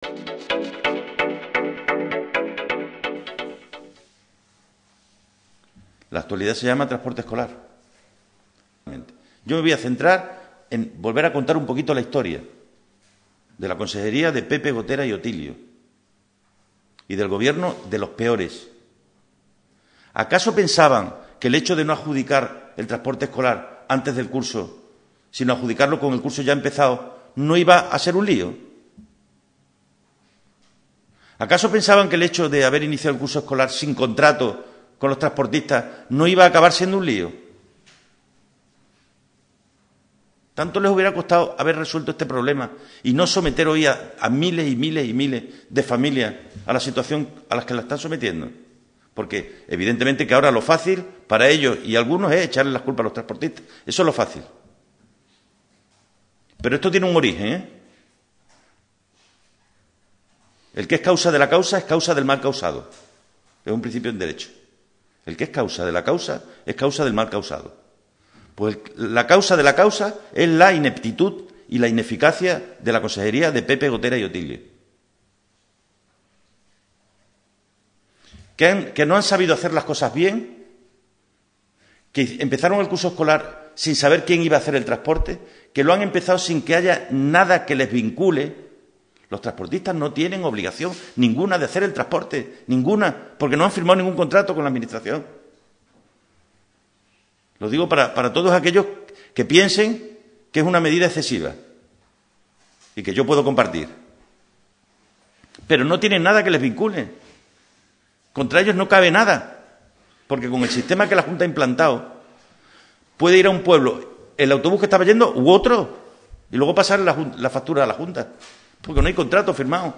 La actualidad se llama transporte escolar. Yo me voy a centrar en volver a contar un poquito la historia de la consejería de Pepe Gotera y Otilio y del gobierno de los peores. ¿Acaso pensaban que el hecho de no adjudicar el transporte escolar antes del curso, sino adjudicarlo con el curso ya empezado, no iba a ser un lío? ¿Acaso pensaban que el hecho de haber iniciado el curso escolar sin contrato con los transportistas no iba a acabar siendo un lío? Tanto les hubiera costado haber resuelto este problema y no someter hoy a miles y miles y miles de familias a la situación a la que la están sometiendo. Porque evidentemente que ahora lo fácil para ellos y algunos es echarle las culpas a los transportistas. Eso es lo fácil. Pero esto tiene un origen, ¿eh? El que es causa de la causa es causa del mal causado. Es un principio en derecho. El que es causa de la causa es causa del mal causado. Pues la causa de la causa es la ineptitud y la ineficacia de la consejería de Pepe Gotera y Otilio. Que no han sabido hacer las cosas bien, que empezaron el curso escolar sin saber quién iba a hacer el transporte, que lo han empezado sin que haya nada que les vincule. Los transportistas no tienen obligación ninguna de hacer el transporte, ninguna, porque no han firmado ningún contrato con la Administración. Lo digo para todos aquellos que piensen que es una medida excesiva y que yo puedo compartir. Pero no tienen nada que les vincule. Contra ellos no cabe nada, porque con el sistema que la Junta ha implantado, puede ir a un pueblo el autobús que estaba yendo u otro y luego pasar la factura a la Junta, porque no hay contrato firmado.